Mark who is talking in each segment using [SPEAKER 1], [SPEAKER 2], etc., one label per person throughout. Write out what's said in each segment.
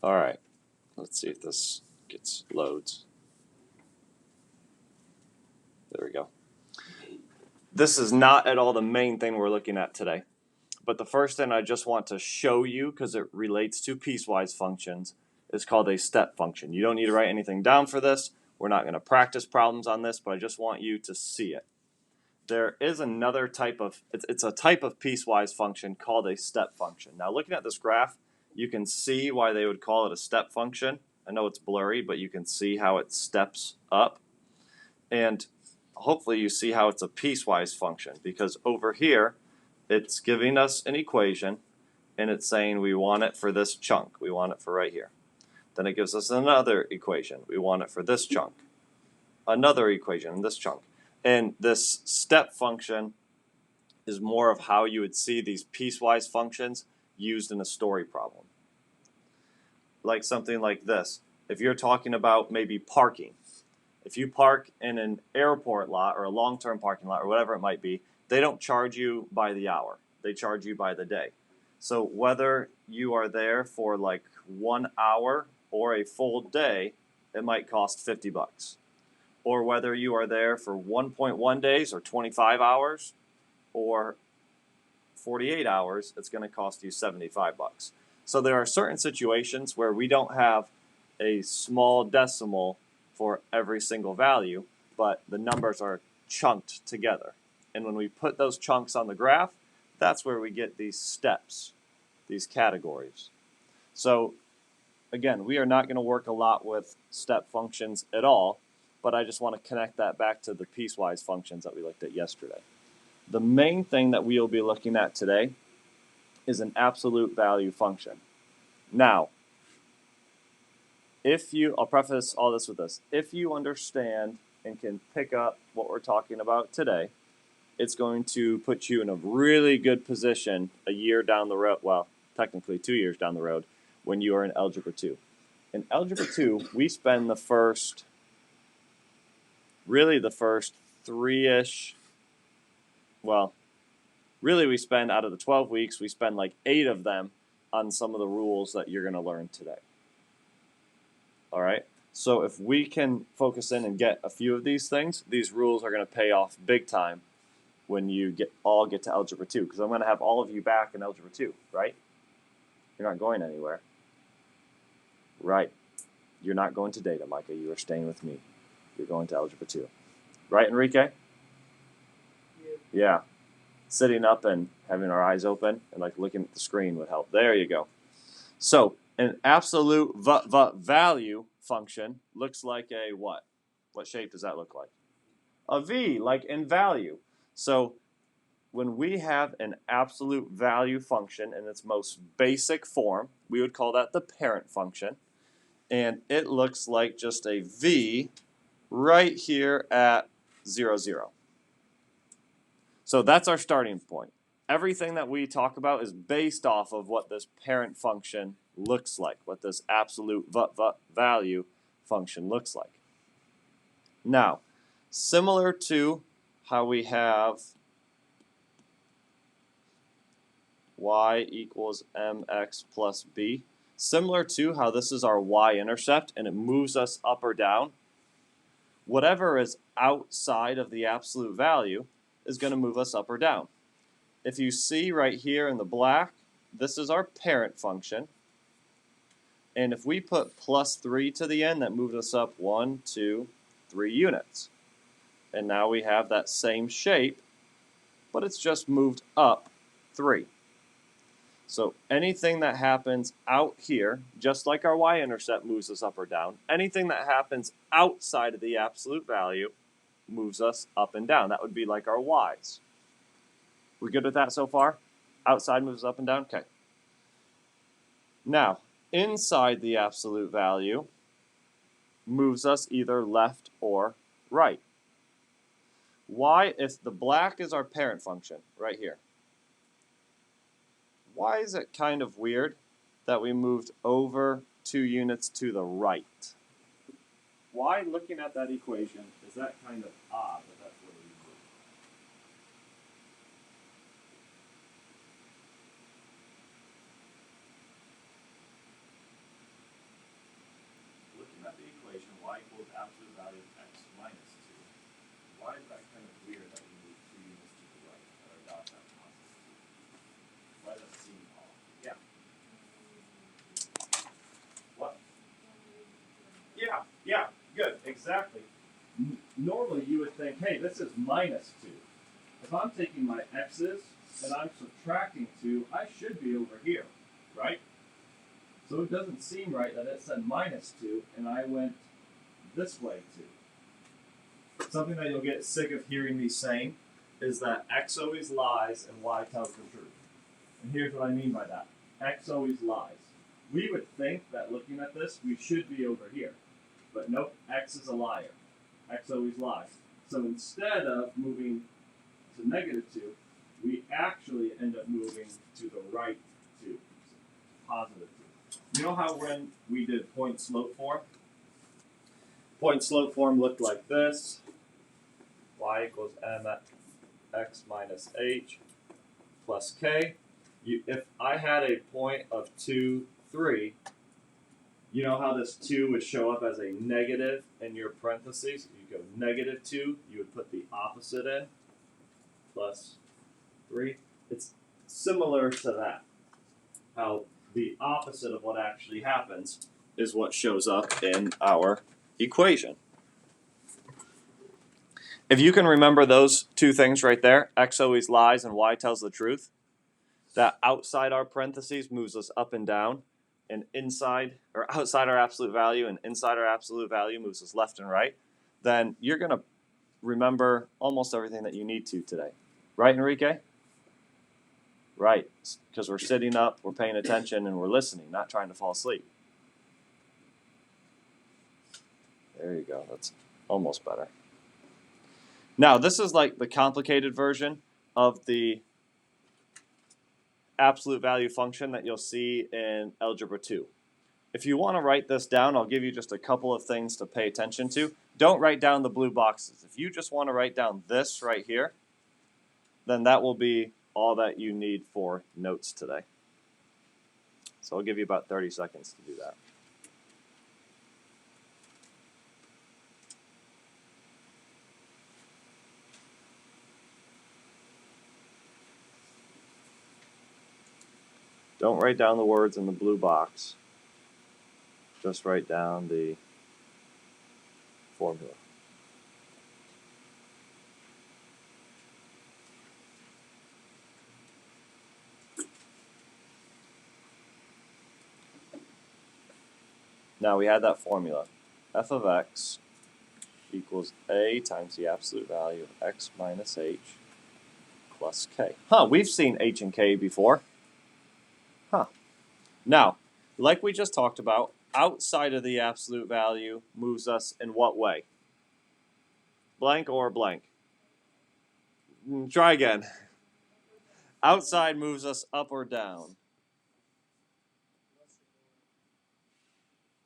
[SPEAKER 1] All right, let's see if this gets loads. There we go. This is not at all the main thing we're looking at today. But the first thing I just want to show you, because it relates to piecewise functions, is called a step function. You don't need to write anything down for this. We're not going to practice problems on this, but I just want you to see it. There is another type of, it's a type of piecewise function called a step function. Now looking at this graph, you can see why they would call it a step function. I know it's blurry, but you can see how it steps up. And hopefully you see how it's a piecewise function, because over here, it's giving us an equation, and it's saying we want it for this chunk. We want it for right here. Then it gives us another equation. We want it for this chunk. Another equation in this chunk. And this step function is more of how you would see these piecewise functions used in a story problem. Like something like this. If you're talking about maybe parking, if you park in an airport lot or a long-term parking lot or whatever it might be, they don't charge you by the hour. They charge you by the day. So whether you are there for like 1 hour or a full day, it might cost $50. Or whether you are there for 1.1 days or 25 hours or 48 hours, it's going to cost you $75. So there are certain situations where we don't have a small decimal for every single value, but the numbers are chunked together. And when we put those chunks on the graph, that's where we get these steps, these categories. So again, we are not going to work a lot with step functions at all, but I just want to connect that back to the piecewise functions that we looked at yesterday. The main thing that we will be looking at today is an absolute value function. Now, I'll preface all this with this. If you understand and can pick up what we're talking about today, it's going to put you in a really good position a year down the road, well, technically 2 years down the road, when you are in Algebra 2. In Algebra 2, we spend the first three-ish, well, really we spend out of the 12 weeks, we spend like 8 of them on some of the rules that you're going to learn today. All right? So if we can focus in and get a few of these things, these rules are going to pay off big time when you all get to Algebra 2, because I'm going to have all of you back in Algebra 2, right? You're not going anywhere. Right. You're not going to data, Micah. You are staying with me. You're going to Algebra 2. Right, Enrique? Yeah. Sitting up and having our eyes open and like looking at the screen would help. There you go. So an absolute value function looks like a what? What shape does that look like? A V, like in value. So when we have an absolute value function in its most basic form, we would call that the parent function. And it looks like just a V right here at 0, 0. So that's our starting point. Everything that we talk about is based off of what this parent function looks like, what this absolute value function looks like. Now, similar to how we have y equals mx plus b, similar to how this is our y-intercept and it moves us up or down, whatever is outside of the absolute value is going to move us up or down. If you see right here in the black, this is our parent function. And if we put plus 3 to the end, that moves us up 1, 2, 3 units. And now we have that same shape, but it's just moved up 3. So anything that happens out here, just like our y-intercept moves us up or down, anything that happens outside of the absolute value moves us up and down. That would be like our y's. We good with that so far? Outside moves up and down? Okay. Now, inside the absolute value moves us either left or right. Why, if the black is our parent function, right here, why is it kind of weird that we moved over 2 units to the right? Why, looking at that equation, is that kind of odd that that's where we moved? exactly. Normally you would think, hey, this is minus 2. If I'm taking my x's and I'm subtracting 2, I should be over here, right? So it doesn't seem right that it said minus 2 and I went this way too. Something that you'll get sick of hearing me saying is that x always lies and y tells the truth. And here's what I mean by that. X always lies. We would think that looking at this, we should be over here. But nope, x is a liar. X always lies. So instead of moving to negative 2, we actually end up moving to the right 2, positive 2. You know how when we did point slope form? Point slope form looked like this. Y equals mx minus h plus k. If I had a point of 2, 3, you know how this 2 would show up as a negative in your parentheses? You go negative 2, you would put the opposite in, plus 3. It's similar to that. How the opposite of what actually happens is what shows up in our equation. If you can remember those two things right there, x always lies and y tells the truth, that outside our parentheses moves us up and down, and inside or outside our absolute value and inside our absolute value moves us left and right, then you're going to remember almost everything that you need to today. Right, Enrique? Right, because we're sitting up, we're paying attention, and we're listening, not trying to fall asleep. There you go. That's almost better. Now, this is like the complicated version of the absolute value function that you'll see in Algebra 2. If you want to write this down, I'll give you just a couple of things to pay attention to. Don't write down the blue boxes. If you just want to write down this right here, then that will be all that you need for notes today. So I'll give you about 30 seconds to do that. Don't write down the words in the blue box. Just write down the formula. Now we had that formula. F of x equals a times the absolute value of x minus h plus k. We've seen h and k before. Now, like we just talked about, outside of the absolute value moves us in what way? Blank or blank? Try again. Outside moves us up or down.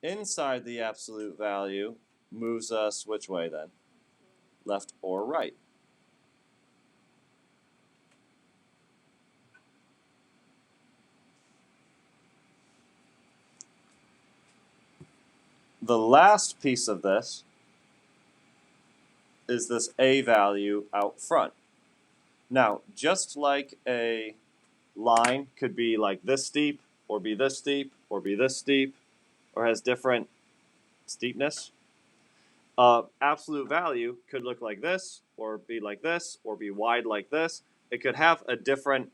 [SPEAKER 1] Inside the absolute value moves us which way then? Left or right? The last piece of this is this a value out front. Now, just like a line could be like this steep, or be this steep, or be this steep, or has different steepness, absolute value could look like this, or be like this, or be wide like this. It could have a different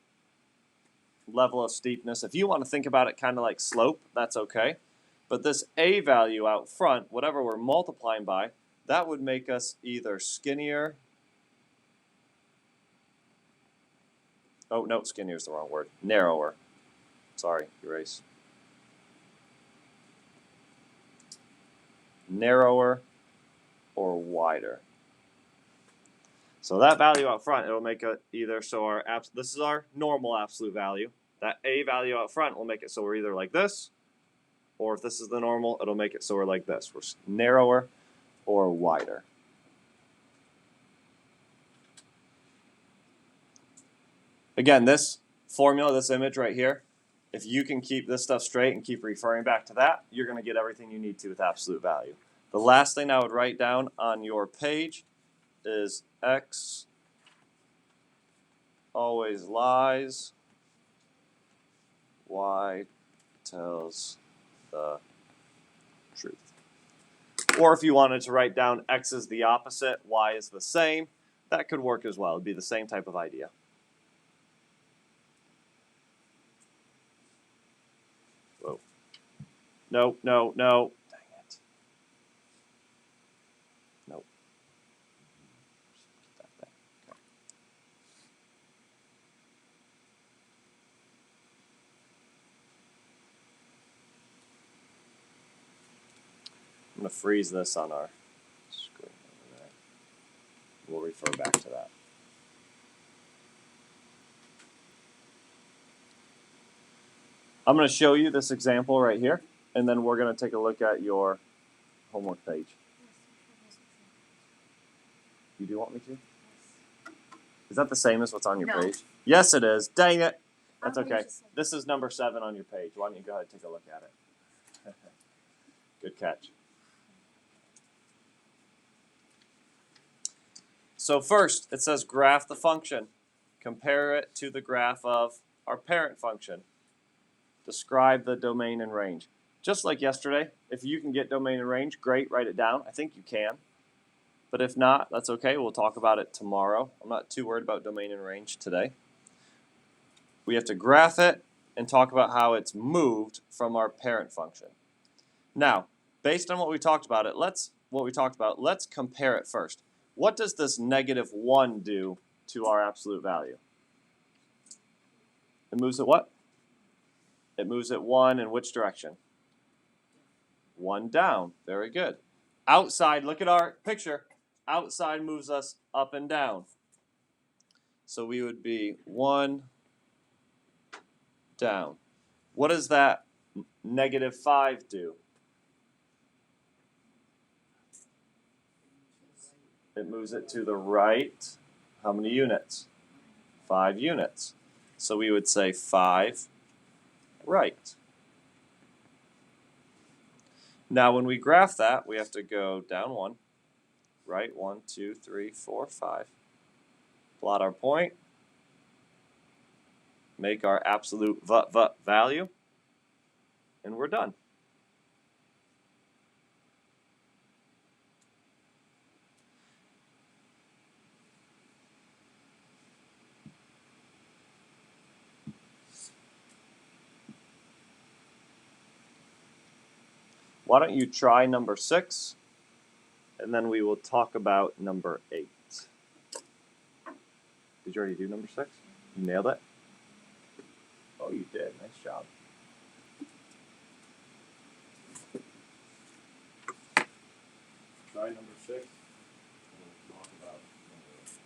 [SPEAKER 1] level of steepness. If you want to think about it kind of like slope, that's okay. But this a value out front, whatever we're multiplying by, that would make us either skinnier. Oh, no, skinnier is the wrong word. Narrower. Sorry, erase. Narrower or wider. So that value out front, it'll make it either so this is our normal absolute value. That a value out front will make it so we're either like this, or if this is the normal, it'll make it so we're like this. We're narrower or wider. Again, this formula, this image right here, if you can keep this stuff straight and keep referring back to that, you're going to get everything you need to with absolute value. The last thing I would write down on your page is x always lies, y tells the truth. Or if you wanted to write down x is the opposite, y is the same, that could work as well. It would be the same type of idea. Whoa. No, no, no. Dang it. Nope. Okay. I'm going to freeze this on our screen over there. We'll refer back to that. I'm going to show you this example right here, and then we're going to take a look at your homework page. You do want me to? Is that the same as what's on your page? Yes, it is. Dang it. That's okay. This is number 7 on your page. Why don't you go ahead and take a look at it? Good catch. So first, it says graph the function. Compare it to the graph of our parent function. Describe the domain and range. Just like yesterday, if you can get domain and range, great, write it down. I think you can. But if not, that's okay. We'll talk about it tomorrow. I'm not too worried about domain and range today. We have to graph it and talk about how it's moved from our parent function. Now, based on what we talked about, let's compare it first. What does this -1 do to our absolute value? It moves it what? It moves it 1 in which direction? 1 down. Very good. Outside, look at our picture. Outside moves us up and down. So we would be 1 down. What does that -5 do? It moves it to the right. How many units? 5 units. So we would say 5 right. Now when we graph that, we have to go down 1, right, 1, 2, 3, 4, 5. Plot our point. Make our absolute value. And we're done. Why don't you try number 6, and then we will talk about number 8. Did you already do number 6? You nailed it? Oh, you did. Nice job. Try number 6, and we'll talk about number 8.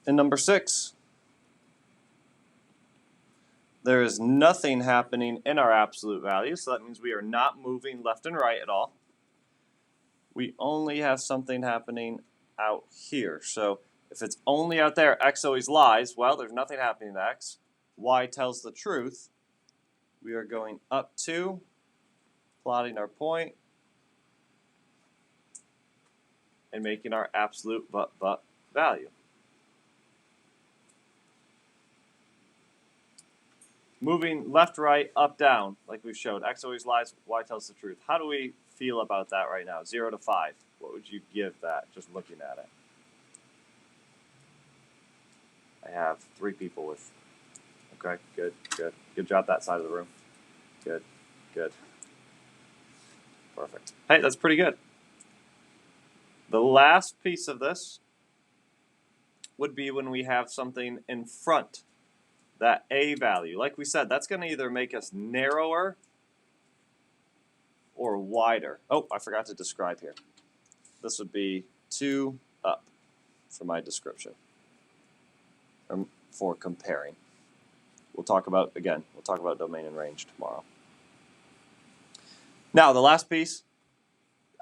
[SPEAKER 1] In number 6, there is nothing happening in our absolute value, so that means we are not moving left and right at all. We only have something happening out here. So if it's only out there, x always lies. Well, there's nothing happening to x. Y tells the truth. We are going up 2, plotting our point, and making our absolute value. Moving left, right, up, down, like we've showed. X always lies, Y tells the truth. How do we feel about that right now? 0 to 5. What would you give that, just looking at it? I have 3 people with. Okay, good, good. Good job that side of the room. Good, good. Perfect. Hey, that's pretty good. The last piece of this would be when we have something in front. That A value, like we said, that's going to either make us narrower or wider. Oh, I forgot to describe here. This would be 2 up for my description, or for comparing. We'll talk about domain and range tomorrow. Now, the last piece,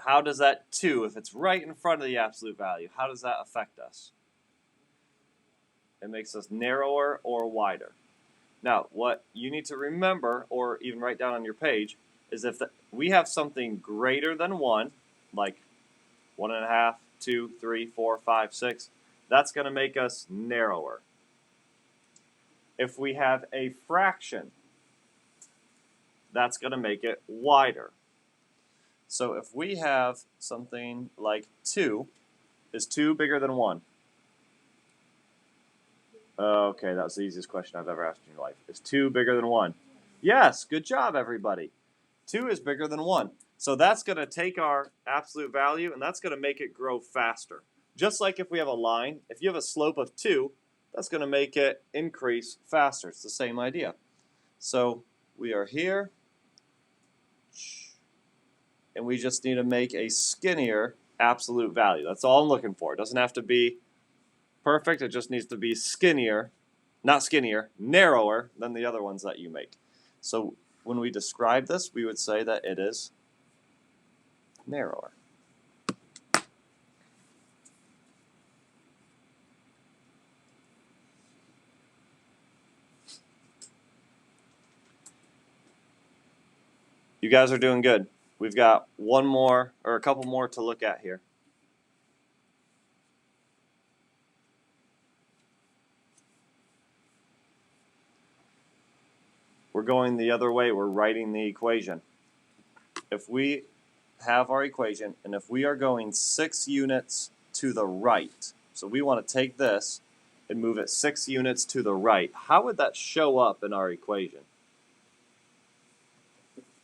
[SPEAKER 1] how does that 2, if it's right in front of the absolute value, how does that affect us? It makes us narrower or wider. Now, what you need to remember, or even write down on your page, is if we have something greater than 1, like 1.5, 2, 3, 4, 5, 6, that's going to make us narrower. If we have a fraction, that's going to make it wider. So if we have something like 2, is 2 bigger than 1? Okay, that was the easiest question I've ever asked in your life. Is 2 bigger than 1? Yes, good job, everybody. 2 is bigger than 1. So that's going to take our absolute value, and that's going to make it grow faster. Just like if we have a line, if you have a slope of 2, that's going to make it increase faster. It's the same idea. So we are here, and we just need to make a skinnier absolute value. That's all I'm looking for. It doesn't have to be perfect. It just needs to be skinnier, not skinnier, narrower than the other ones that you make. So when we describe this, we would say that it is narrower. You guys are doing good. We've got one more, or a couple more to look at here. We're going the other way. We're writing the equation. If we have our equation, and if we are going 6 units to the right, so we want to take this and move it 6 units to the right, how would that show up in our equation?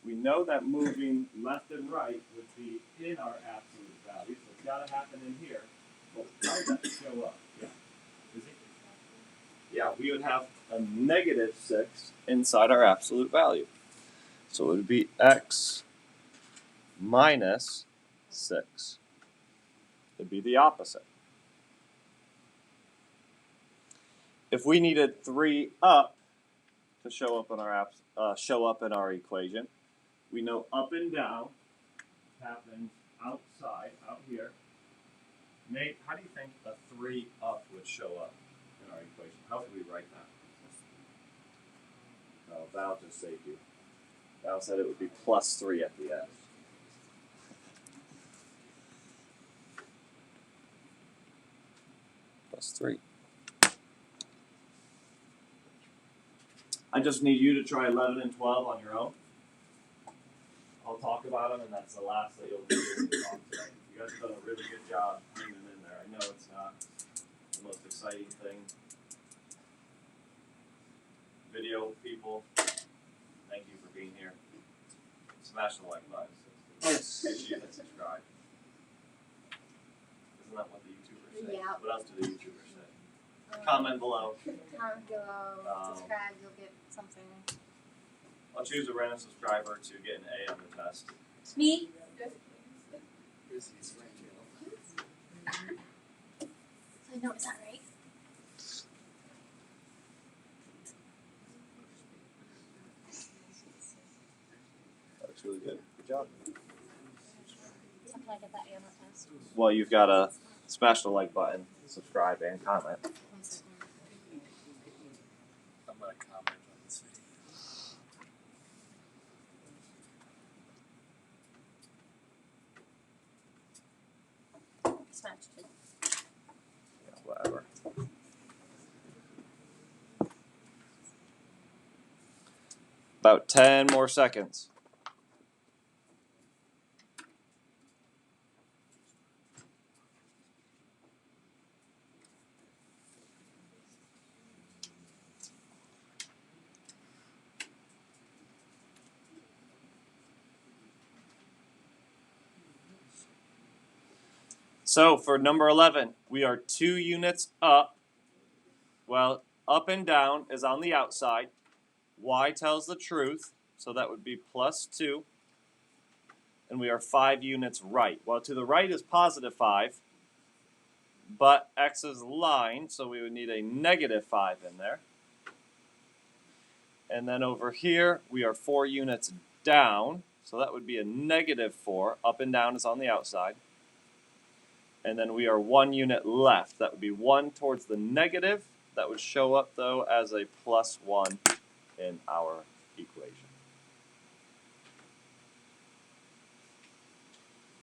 [SPEAKER 1] We know that moving left and right would be in our absolute value, so it's got to happen in here. But how would that show up? Yeah. Is it? Yeah, we would have a negative 6 inside our absolute value. So it would be x minus 6. It'd be the opposite. If we needed 3 up to show up in our equation, we know up and down happens outside, out here. Nate, how do you think a 3 up would show up in our equation? How would we write that? Oh, Val just saved you. Val said it would be plus 3 at the end. Plus 3. I just need you to try 11 and 12 on your own. I'll talk about them, and that's the last that you'll do when we talk today. You guys have done a really good job hanging in there. I know it's not the most exciting thing. Video people, thank you for being here. Smash the like button. Make sure you hit subscribe. Isn't that what the YouTubers say?
[SPEAKER 2] Yeah.
[SPEAKER 1] What else do the YouTubers say? Comment below.
[SPEAKER 2] Comment below. Subscribe. You'll get something.
[SPEAKER 1] I'll choose a random subscriber to get an A on the test.
[SPEAKER 2] Me? I know, is that right?
[SPEAKER 1] That looks really good. Good job.
[SPEAKER 2] Something I get that A on the test.
[SPEAKER 1] Well, you've got to smash the like button, subscribe, and comment.
[SPEAKER 2] 1 second.
[SPEAKER 3] I'm going to comment on this video.
[SPEAKER 2] Smashed it.
[SPEAKER 1] Yeah, whatever. About 10 more seconds. So for number 11, we are 2 units up. Well, up and down is on the outside. Y tells the truth, so that would be plus 2. and we are 5 units right. Well, to the right is positive 5, but x is line, so we would need a negative 5 in there. And then over here, we are 4 units down, so that would be a negative 4. Up and down is on the outside. And then we are 1 unit left. That would be 1 towards the negative. That would show up, though, as a +1 in our equation.